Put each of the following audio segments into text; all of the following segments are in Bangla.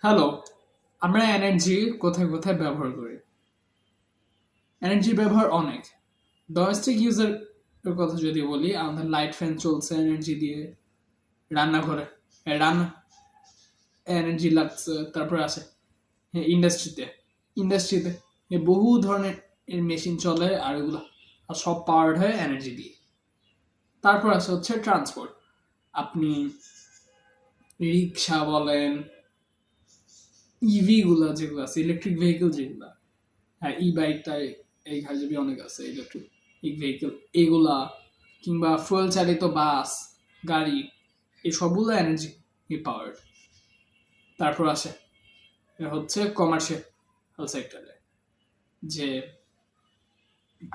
হ্যালো, আমরা এনার্জি কোথায় কোথায় ব্যবহার করি? এনার্জির ব্যবহার অনেক। ডোমেস্টিক ইউজের কথা যদি বলি, আমাদের লাইট ফ্যান চলছে এনার্জি দিয়ে, রান্নাঘরে রান্না এনার্জি লাগছে, তারপরে আসে ইন্ডাস্ট্রিতে ইন্ডাস্ট্রিতে বহু ধরনের মেশিন চলে আর এগুলো আর সব পাওয়ার্ড হয় এনার্জি দিয়ে। তারপর আসে হচ্ছে ট্রান্সপোর্ট। আপনি রিক্সা বলেন, ইভি গুলা যেগুলো আছে, ইলেকট্রিক ভেহিকেল যেগুলা, হ্যাঁ ই বাইকটা এই হাজাবি অনেক আছে ইলেকট্রিক ভেহিকেল, এগুলা কিংবা ফুয়েল চালিত বাস, গাড়ি, এই সবগুলো এনার্জি পাওয়ার্ড। তারপর আসে হচ্ছে কমার্শিয়াল সেক্টরে, যে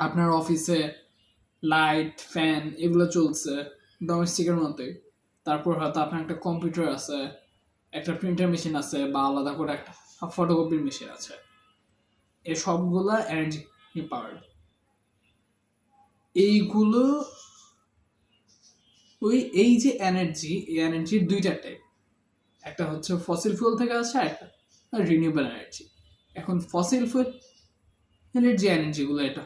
আপনার অফিসে লাইট ফ্যান এগুলো চলছে ডোমেস্টিকের মতোই। তারপর হয়তো আপনার একটা কম্পিউটার আছে, একটা প্রিন্টার মেশিন আছে, বা আলাদা করে একটা ফটোকপির মেশিন আছে। এই সবগুলা এনার্জি পাওয়ার্ড। এইগুলো এই যে এনার্জি, এই এনার্জির দুইটা টাইপ। একটা হচ্ছে ফসিল ফুয়েল থেকে আসে, একটা রিনিউয়েবল এনার্জি। এখন ফসিল ফুয়েলের যে এনার্জিগুলো, এটা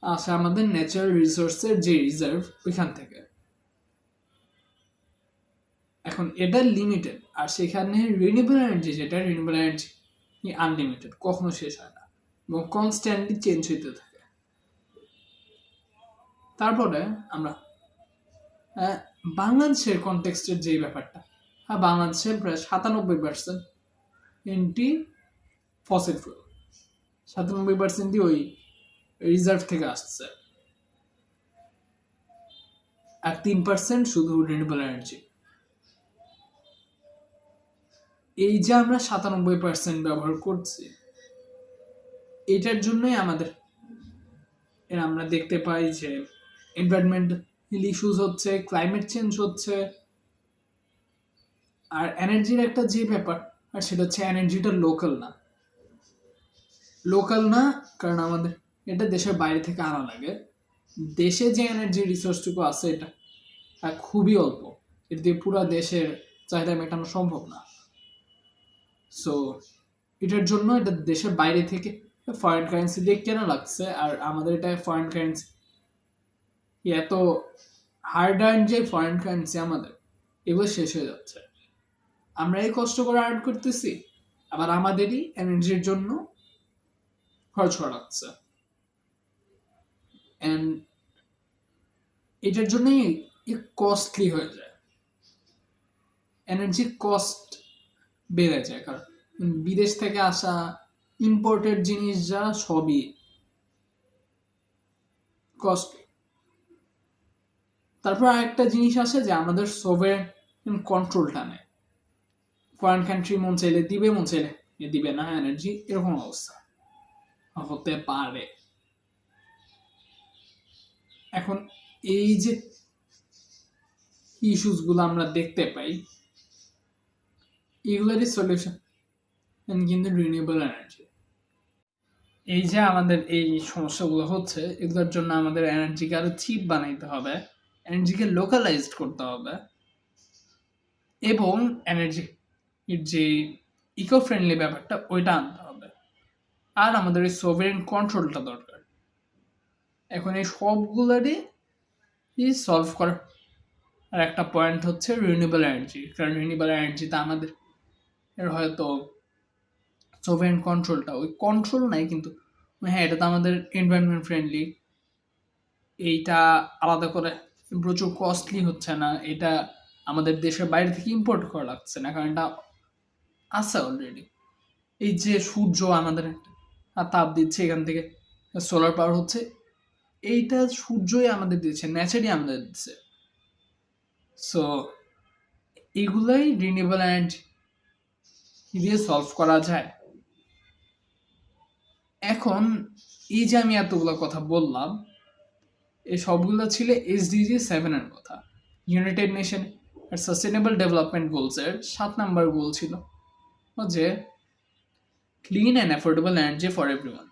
আসে আমাদের ন্যাচারাল রিসোর্সের যে রিজার্ভ, ওইখান থেকে। এখন এটা লিমিটেড, আর সেখানে রিনিউয়েবল এনার্জি আনলিমিটেড, কখনো শেষ হয় না এবং কনস্ট্যান্টলি চেঞ্জ হইতে থাকে। তারপরে আমরা বাংলাদেশের কনটেক্সটের যে ব্যাপারটা, বাংলাদেশের প্রায় 97% এনটি ফসিল ফুয়েল, 97%ই ওই রিজার্ভ থেকে আসছে, আর 3% শুধু রিনিউয়েবল এনার্জি। এই যে আমরা 97% ব্যবহার করছি, এটার জন্যই আমাদের আমরা দেখতে পাই যে এনভায়রনমেন্টাল ইস্যুস হচ্ছে, ক্লাইমেট চেঞ্জ হচ্ছে। আর এনার্জির একটা যে ব্যাপার, আর সেটা হচ্ছে এনার্জিটা লোকাল না, কারণ আমাদের এটা দেশের বাইরে থেকে আনা লাগে। দেশে যে এনার্জি রিসোর্সটুকু আছে, এটা খুবই অল্প, এর দিয়ে পুরো দেশের চাহিদা মেটানো সম্ভব না। সো এটার জন্য এটা দেশের বাইরে থেকে ফরেন কারেন্সি দিয়ে কেনা লাগছে, আর আমাদের এটা ফরেন কারেন্সি এত হার্ড আর্ন যে ফরেন কারেন্সি আমাদের, এগুলো শেষ হয়ে যাচ্ছে। আমরা এই কষ্ট করে আর্ন করতেছি, আবার আমাদেরই এনার্জির জন্য খরচ করা লাগছে। অ্যান্ড এটার জন্যই কস্টলি হয়ে যায়, এনার্জির কস্ট বেড়ে যায়, কারণ বিদেশ থেকে আসা ইম্পোর্টেড জিনিস যা সবই কস্টলি। তারপর আরেকটা জিনিস আসে যে আমাদের সভরেন কন্ট্রোলটা নেয়। ফরেন কান্ট্রি মন চাইলে দিবে, মন চাইলে দিবে না এনার্জি, এরকম অবস্থা হতে পারে। এখন এই যে ইস্যুস গুলো আমরা দেখতে পাই, এগুলোরই সলিউশন কিন্তু রিনিউয়েবল এনার্জি। এই যে আমাদের এই সমস্যাগুলো হচ্ছে, এগুলোর জন্য আমাদের এনার্জিকে আরো চিপ বানাইতে হবে, এনার্জিকে লোকালাইজড করতে হবে, এবং এনার্জির যে ইকো ফ্রেন্ডলি ব্যাপারটা ওইটা আনতে হবে। আর আমাদের এই সোভারেন কন্ট্রোলটা দরকার। এখন এই সবগুলোরই সলভ করার আর একটা পয়েন্ট হচ্ছে রিনিউয়েবল এনার্জি, কারণ রিনিউয়েবল এনার্জিতে আমাদের এর হয়তো সোভারেন কন্ট্রোলটা, ওই কন্ট্রোল নাই, কিন্তু হ্যাঁ এটা তো আমাদের এনভায়রনমেন্ট ফ্রেন্ডলি, এইটা আলাদা করে প্রচুর কস্টলি হচ্ছে না, এটা আমাদের দেশের বাইরে থেকে ইম্পোর্ট করা লাগছে না, কারণ এটা আছে অলরেডি। এই যে সূর্য আমাদের তাপ দিচ্ছে, এখান থেকে সোলার পাওয়ার হচ্ছে, এইটা সূর্যই আমাদের দিচ্ছে, ন্যাচারই আমাদের দিচ্ছে। সো এগুলাই রিনিউয়েবল এনার্জি দিয়ে সলভ করা যায়। এখন এই যে আমি এতগুলো কথা বললাম, এই সবগুলো ছিল SDG 7 এর কথা, ইউনাইটেড নেশন আর সাস্টেনেবল ডেভেলপমেন্ট গোলসের 7 নাম্বার গোল ছিল যে clean and affordable energy for everyone.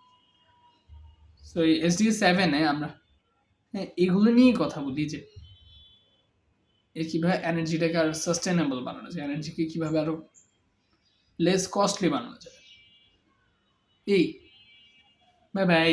So এই SDG 7-এ আমরা এগুলো নিয়েই কথা বলি, যে কীভাবে এনার্জিটাকে আরো সাস্টেনেবল বানানো যায়, এনার্জিকে কীভাবে আরো লেস কস্টলি বানানো যায়। এই বাই বাই।